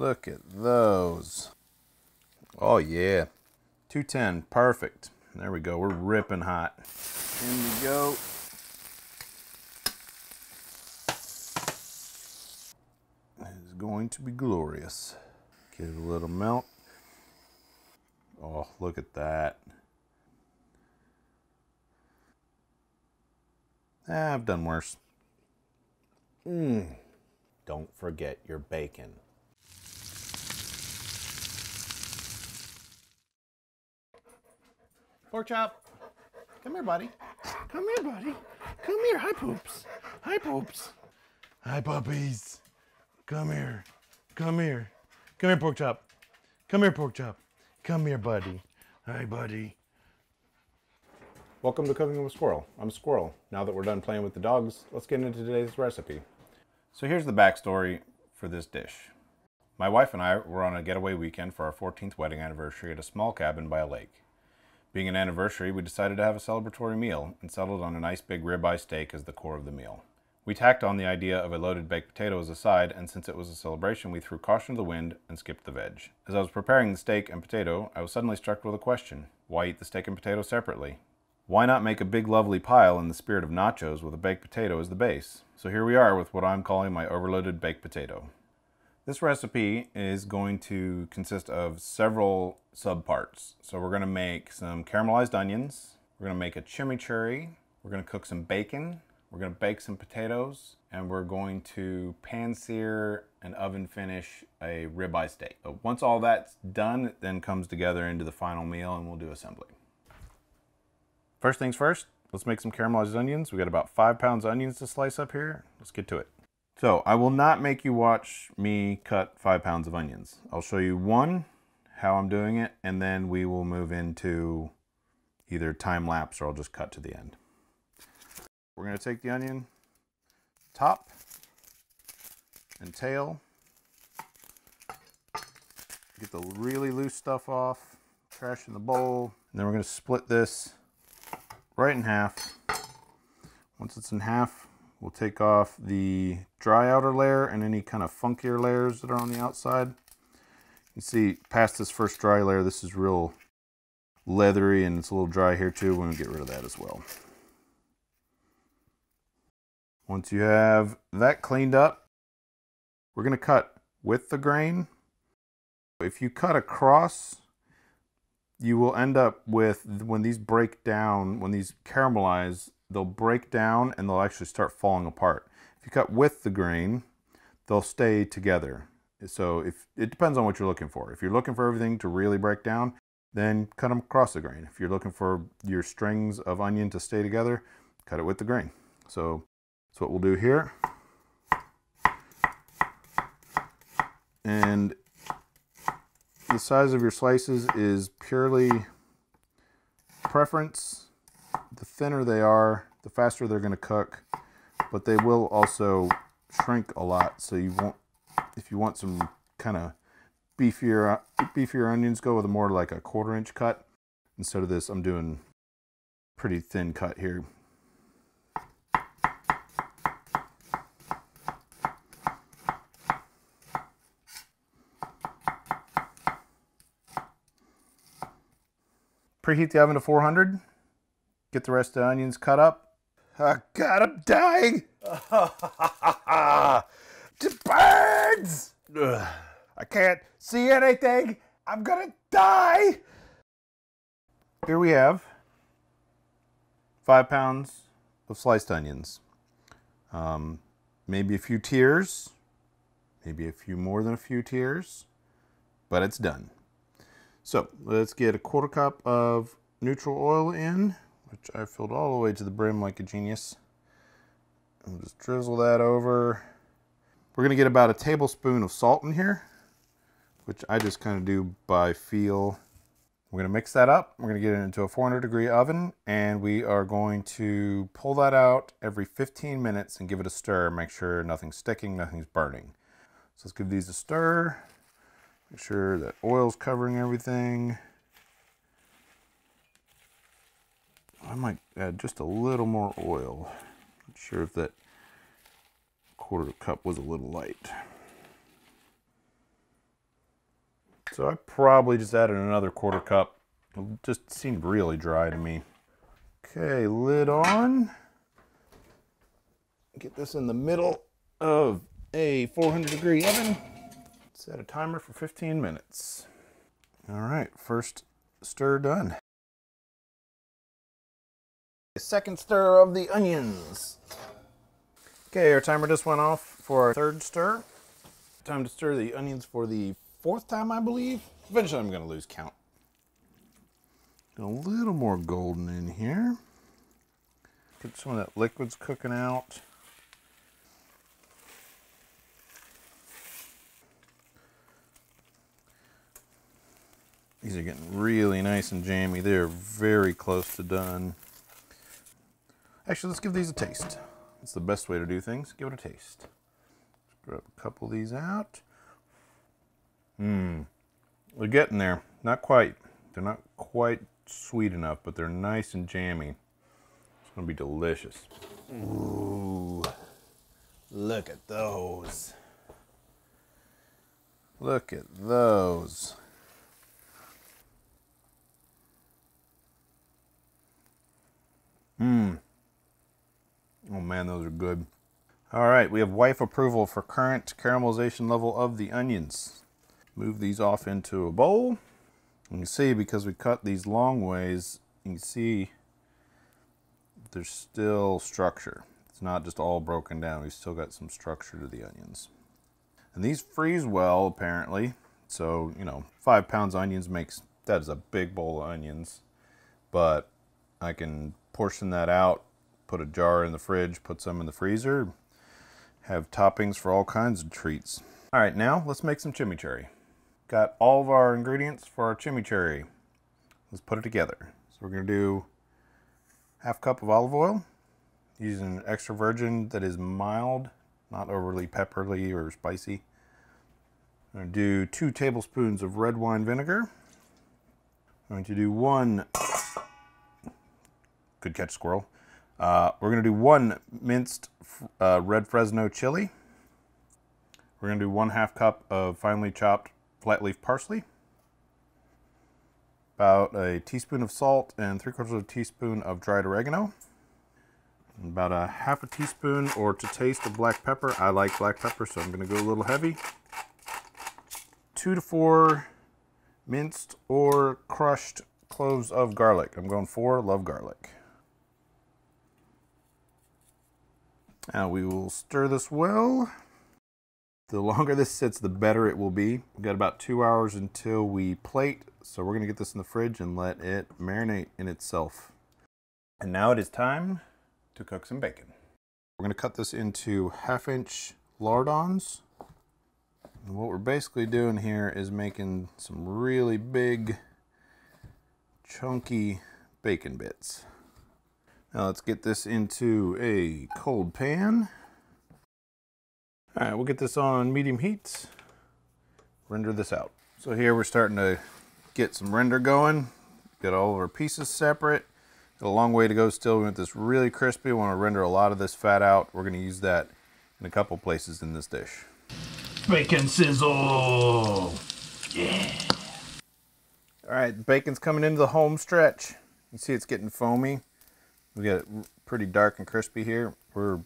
Look at those. Oh yeah. 210, perfect. There we go, we're ripping hot. In we go. It's going to be glorious. Give it a little melt. Oh, look at that. I've done worse. Don't forget your bacon. Pork chop. Come here, buddy. Come here, buddy. Come here. Hi, Poops. Hi, Poops. Hi, puppies. Come here. Come here. Come here, Pork Chop. Come here, Pork Chop. Come here, buddy. Hi, buddy. Welcome to Cooking with Squirrel. I'm Squirrel. Now that we're done playing with the dogs, let's get into today's recipe. So here's the backstory for this dish. My wife and I were on a getaway weekend for our 14th wedding anniversary at a small cabin by a lake. Being an anniversary, we decided to have a celebratory meal and settled on a nice big ribeye steak as the core of the meal. We tacked on the idea of a loaded baked potato as a side, and since it was a celebration, we threw caution to the wind and skipped the veg. As I was preparing the steak and potato, I was suddenly struck with a question. Why eat the steak and potato separately? Why not make a big lovely pile in the spirit of nachos with a baked potato as the base? So here we are with what I'm calling my overloaded baked potato. This recipe is going to consist of several subparts. So we're going to make some caramelized onions, we're going to make a chimichurri, we're going to cook some bacon, we're going to bake some potatoes, and we're going to pan sear and oven finish a ribeye steak. So once all that's done, it then comes together into the final meal and we'll do assembly. First things first, let's make some caramelized onions. We got about 5 pounds of onions to slice up here. Let's get to it. So I will not make you watch me cut 5 pounds of onions. I'll show you how I'm doing it, and then we will move into either time lapse or I'll just cut to the end. We're going to take the onion top and tail, get the really loose stuff off, trash in the bowl, and then we're going to split this right in half. Once it's in half, we'll take off the dry outer layer and any kind of funkier layers that are on the outside. You see, past this first dry layer, this is real leathery and it's a little dry here too. We're going to get rid of that as well. Once you have that cleaned up, we're going to cut with the grain. If you cut across, you will end up with, when these break down, when these caramelize, they'll break down and they'll actually start falling apart. If you cut with the grain, they'll stay together. So it depends on what you're looking for. If you're looking for everything to really break down, then cut them across the grain. If you're looking for your strings of onion to stay together, cut it with the grain. So that's what we'll do here. And the size of your slices is purely preference. The thinner they are, the faster they're going to cook, but they will also shrink a lot. So you won't, if you want some kind of beefier onions, go with a more like a 1/4 inch cut. Instead of this, I'm doing pretty thin cut here. Preheat the oven to 400. Get the rest of the onions cut up. Oh God, I'm dying. The birds. Ugh. I can't see anything. I'm gonna die. Here we have 5 pounds of sliced onions. Maybe a few tears, maybe a few more than a few tears, but it's done. So let's get a 1/4 cup of neutral oil in, which I filled all the way to the brim like a genius. I'll just drizzle that over. We're gonna get about a tablespoon of salt in here, which I just kind of do by feel. We're gonna mix that up. We're gonna get it into a 400-degree oven, and we are going to pull that out every 15 minutes and give it a stir. Make sure nothing's sticking, nothing's burning. So let's give these a stir. Make sure that oil's covering everything. I might add just a little more oil. Not sure if that 1/4 cup was a little light. So I probably just added another 1/4 cup. It just seemed really dry to me. Okay, lid on. Get this in the middle of a 400-degree oven. Set a timer for 15 minutes. All right, first stir done. Second stir of the onions. Okay, our timer just went off for our third stir. Time to stir the onions for the 4th time, I believe. Eventually I'm gonna lose count. A little more golden in here. Get some of that liquid's cooking out. These are getting really nice and jammy. They're very close to done. Actually, let's give these a taste. That's the best way to do things. Give it a taste. Let's grab a couple of these out. They're getting there. Not quite. They're not quite sweet enough, but they're nice and jammy. It's gonna be delicious. Ooh, look at those. Look at those. Oh man, those are good. All right, we have wife approval for current caramelization level of the onions. Move these off into a bowl. You can see, because we cut these long ways, you can see there's still structure. It's not just all broken down. We've still got some structure to the onions. And these freeze well, apparently. So, you know, 5 pounds onions makes, that is a big bowl of onions. But I can portion that out, put a jar in the fridge, put some in the freezer, have toppings for all kinds of treats. All right, now let's make some chimichurri. Got all of our ingredients for our chimichurri. Let's put it together. So we're gonna do 1/2 cup of olive oil, using an extra virgin that is mild, not overly peppery or spicy. I'm gonna do 2 tablespoons of red wine vinegar. I'm going to do 1, good catch, squirrel. We're gonna do 1 minced red Fresno chili. We're gonna do 1/2 cup of finely chopped flat leaf parsley. About a teaspoon of salt and 3/4 teaspoon of dried oregano. And about a 1/2 teaspoon or to taste of black pepper. I like black pepper, so I'm gonna go a little heavy. 2 to 4 minced or crushed cloves of garlic. I'm going 4, love garlic. Now we will stir this well. The longer this sits, the better it will be. We've got about 2 hours until we plate, so we're gonna get this in the fridge and let it marinate in itself. And now it is time to cook some bacon. We're gonna cut this into 1/2-inch lardons. And what we're basically doing here is making some really big, chunky bacon bits. Now let's get this into a cold pan. All right, we'll get this on medium heat. Render this out. So here we're starting to get some render going. Got all of our pieces separate. Got a long way to go still. We want this really crispy. We want to render a lot of this fat out. We're going to use that in a couple places in this dish. Bacon sizzle. Yeah. All right, bacon's coming into the home stretch. You see it's getting foamy. We got it pretty dark and crispy here. We're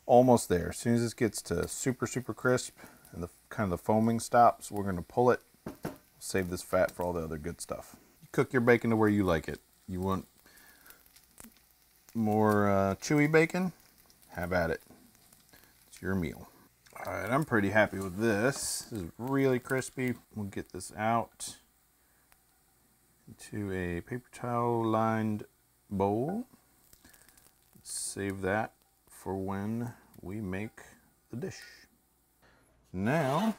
almost there. As soon as this gets to super, super crisp and the kind of the foaming stops, we're going to pull it. Save this fat for all the other good stuff. Cook your bacon to where you like it. You want more chewy bacon? Have at it. It's your meal. All right, I'm pretty happy with this. This is really crispy. We'll get this out into a paper towel lined bowl. Save that for when we make the dish. Now,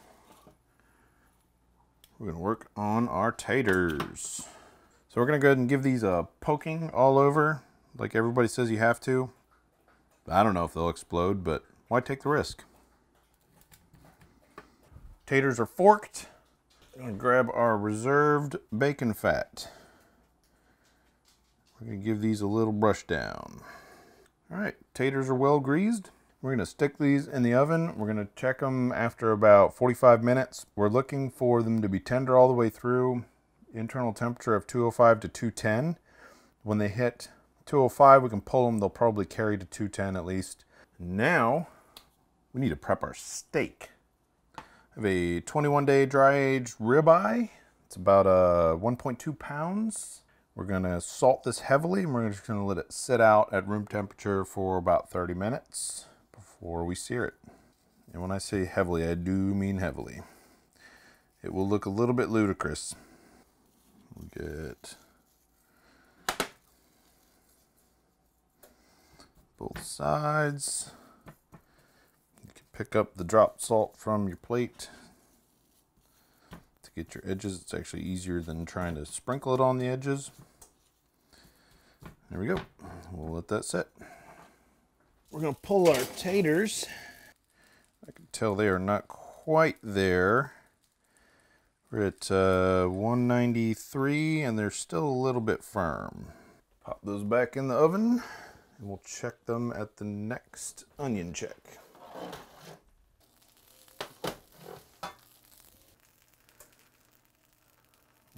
we're gonna work on our taters. So we're gonna go ahead and give these a poking all over, like everybody says you have to. I don't know if they'll explode, but why take the risk? Taters are forked. I'm gonna grab our reserved bacon fat. We're gonna give these a little brush down. All right, taters are well greased. We're gonna stick these in the oven. We're gonna check them after about 45 minutes. We're looking for them to be tender all the way through. Internal temperature of 205 to 210. When they hit 205, we can pull them. They'll probably carry to 210 at least. Now, we need to prep our steak. I have a 21-day dry-aged ribeye. It's about 1.2 pounds. We're gonna salt this heavily, and we're just gonna let it sit out at room temperature for about 30 minutes before we sear it. And when I say heavily, I do mean heavily. It will look a little bit ludicrous. We'll get both sides. You can pick up the dropped salt from your plate to get your edges. It's actually easier than trying to sprinkle it on the edges. There we go. We'll let that sit. We're gonna pull our taters. I can tell they are not quite there. We're at 193 and they're still a little bit firm. Pop those back in the oven and we'll check them at the next onion check.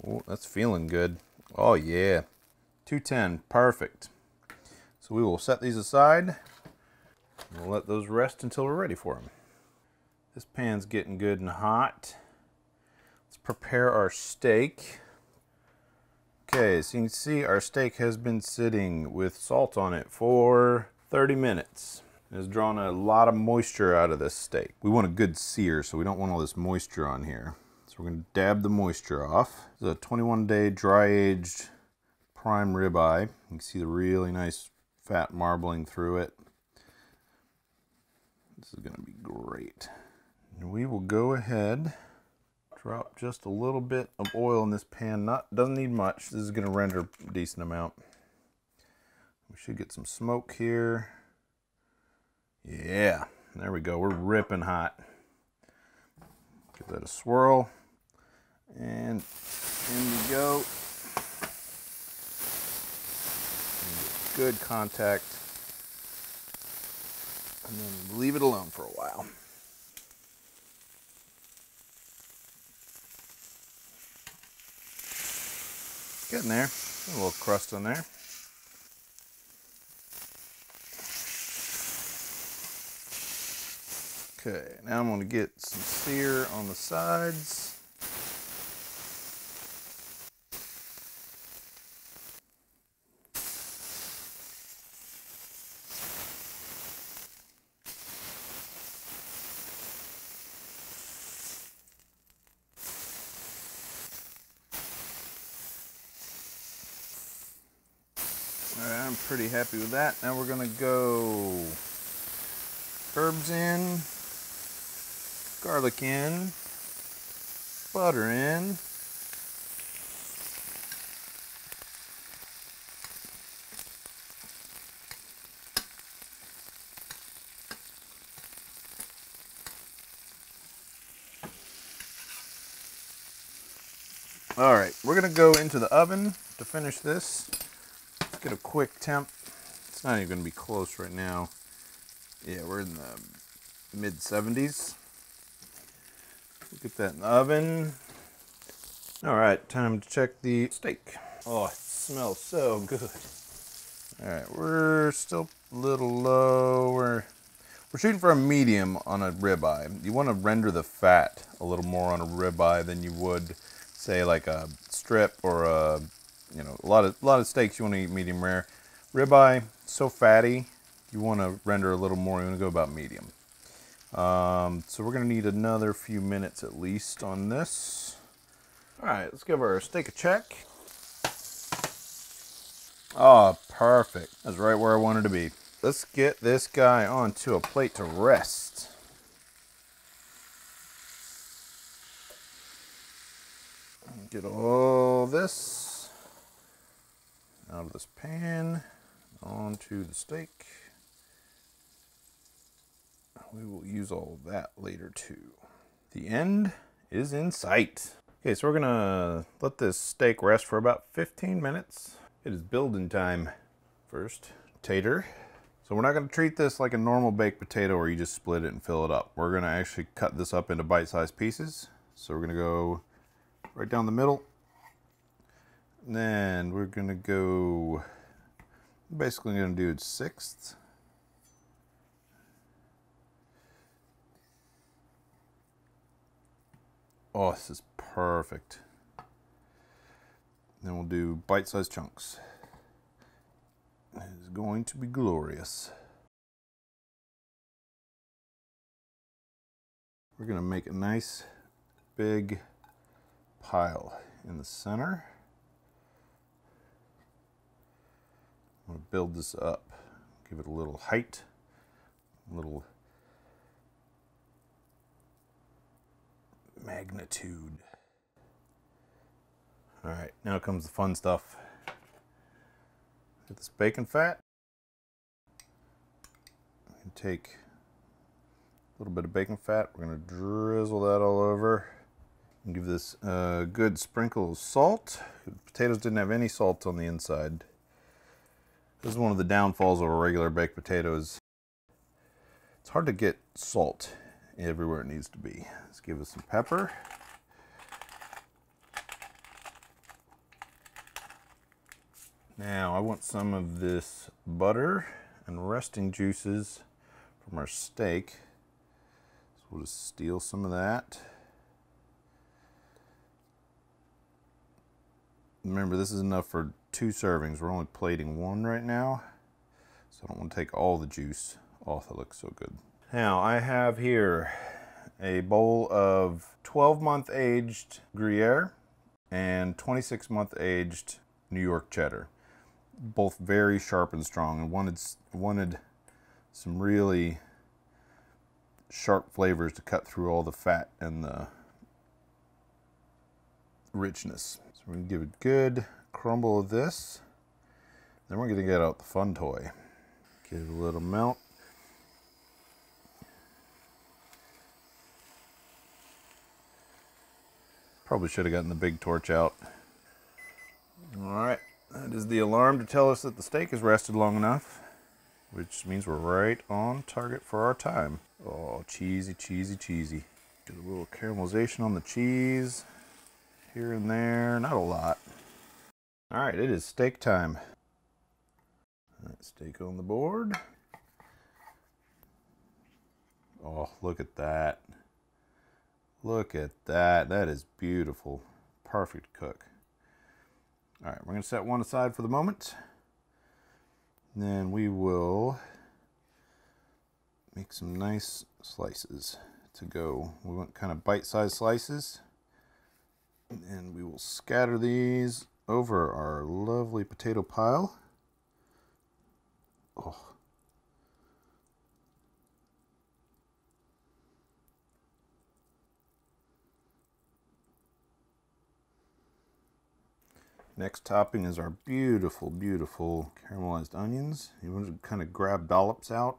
Oh, that's feeling good. Oh yeah, 210, perfect. So we will set these aside. We'll let those rest until we're ready for them. This pan's getting good and hot. Let's prepare our steak. Okay, so you can see our steak has been sitting with salt on it for 30 minutes. It has drawn a lot of moisture out of this steak. We want a good sear, so we don't want all this moisture on here. So we're gonna dab the moisture off. This is a 21-day dry-aged prime ribeye. You can see the really nice fat marbling through it. This is gonna be great. And we will go ahead, drop just a little bit of oil in this pan. Doesn't need much. This is gonna render a decent amount. We should get some smoke here. Yeah, there we go. We're ripping hot. Give that a swirl. And in we go. Good contact. And then leave it alone for a while. Getting there. A little crust on there. Okay, now I'm going to get some sear on the sides. Alright, I'm pretty happy with that. Now we're going to go herbs in, garlic in, butter in, all right, we're gonna go into the oven to finish this. Let's get a quick temp. It's not even gonna be close right now. Yeah, we're in the mid 70s. Get that in the oven. All right, time to check the steak. Oh, it smells so good. All right, we're still a little low. We're shooting for a medium on a ribeye. You want to render the fat a little more on a ribeye than you would, say, like a strip or a, you know, a lot of steaks you want to eat medium rare. Ribeye, so fatty, you want to render a little more. You want to go about medium. So we're going to need another few minutes at least on this. All right, let's give our steak a check. Oh, perfect. That's right where I wanted to be. Let's get this guy onto a plate to rest. Get all this out of this pan onto the steak. We will use all of that later too. The end is in sight. Okay, so we're gonna let this steak rest for about 15 minutes. It is building time. First, tater. So we're not going to treat this like a normal baked potato where you just split it and fill it up. We're going to actually cut this up into bite-sized pieces. So we're going to go right down the middle. And then we're going to go, basically going to do it sixths. Oh, this is perfect. Then we'll do bite-sized chunks. It is going to be glorious. We're going to make a nice big pile in the center. I'm going to build this up, give it a little height, a little magnitude. All right, now comes the fun stuff. Get this bacon fat. And take a little bit of bacon fat. We're going to drizzle that all over and give this a good sprinkle of salt. The potatoes didn't have any salt on the inside. This is one of the downfalls of a regular baked potato. It's hard to get salt everywhere it needs to be. Let's give it some pepper. Now I want some of this butter and resting juices from our steak. So we'll just steal some of that. Remember, this is enough for 2 servings. We're only plating 1 right now. So I don't want to take all the juice off. That looks so good. Now I have here a bowl of 12-month aged Gruyere and 26-month aged New York cheddar. Both very sharp and strong, and wanted some really sharp flavors to cut through all the fat and the richness. So we're going to give it a good crumble of this. Then we're going to get out the fun toy. Give it a little melt. Probably should have gotten the big torch out. All right. That is the alarm to tell us that the steak has rested long enough, which means we're right on target for our time. Oh, cheesy, cheesy, cheesy. Do a little caramelization on the cheese here and there, not a lot. All right, it is steak time. All right, steak on the board. Oh, look at that. Look at that. That is beautiful. Perfect cook. All right, we're going to set one aside for the moment. Then we will make some nice slices to go. We want kind of bite-sized slices. And we will scatter these over our lovely potato pile. Oh. Next topping is our beautiful, beautiful caramelized onions. You want to kind of grab dollops out.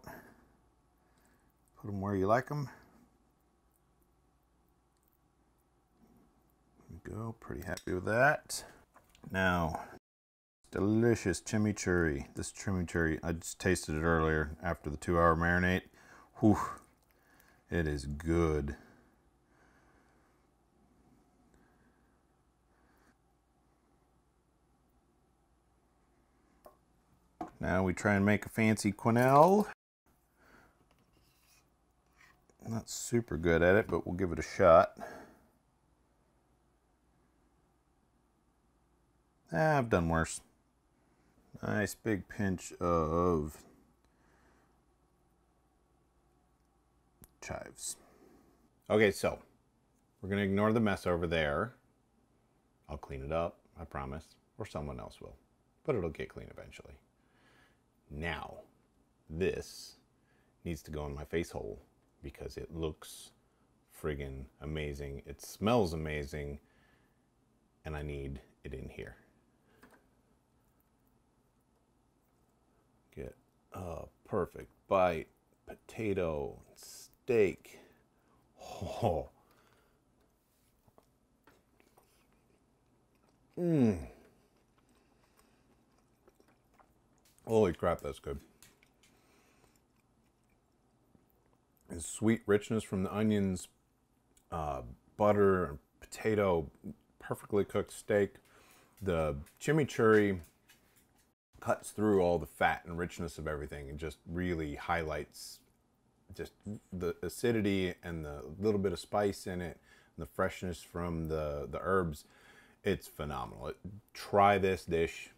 Put them where you like them. There we go, pretty happy with that. Now, delicious chimichurri. This chimichurri, I just tasted it earlier after the 2-hour marinade. Whew, it is good. Now we try and make a fancy quenelle. I'm not super good at it, but we'll give it a shot. I've done worse. Nice big pinch of chives. Okay, so we're gonna ignore the mess over there. I'll clean it up, I promise, or someone else will, but it'll get clean eventually. Now, this needs to go in my face hole because it looks friggin' amazing. It smells amazing, and I need it in here. Get a perfect bite, potato, steak. Oh. Holy crap, that's good. The sweet richness from the onions, butter, and potato, perfectly cooked steak. The chimichurri cuts through all the fat and richness of everything and just really highlights just the acidity and the little bit of spice in it, and the freshness from the herbs. It's phenomenal. Try this dish.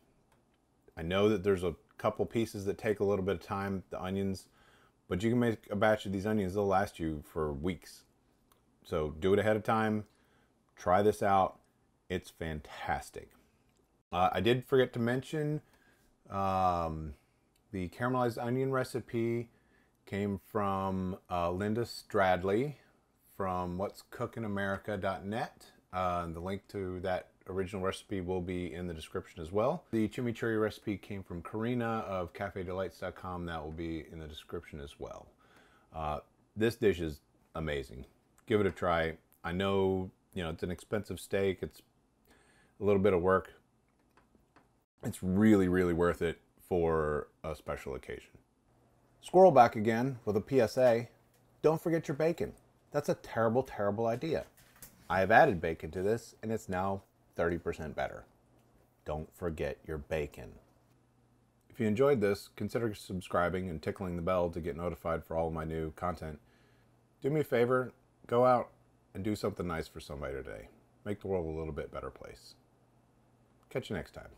I know that there's a couple pieces that take a little bit of time, the onions, but you can make a batch of these onions. They'll last you for weeks. So do it ahead of time. Try this out. It's fantastic. I did forget to mention the caramelized onion recipe came from Linda Stradley from what'scookingamerica.net. The link to that original recipe will be in the description as well. The chimichurri recipe came from Karina of cafedelights.com. That will be in the description as well. This dish is amazing. Give it a try. I know, it's an expensive steak. It's a little bit of work. It's really, really worth it for a special occasion. Squirrel back again with a PSA. Don't forget your bacon. That's a terrible, terrible idea. I have added bacon to this, and it's now 30% better. Don't forget your bacon. If you enjoyed this, consider subscribing and tickling the bell to get notified for all of my new content. Do me a favor, go out and do something nice for somebody today. Make the world a little bit better place. Catch you next time.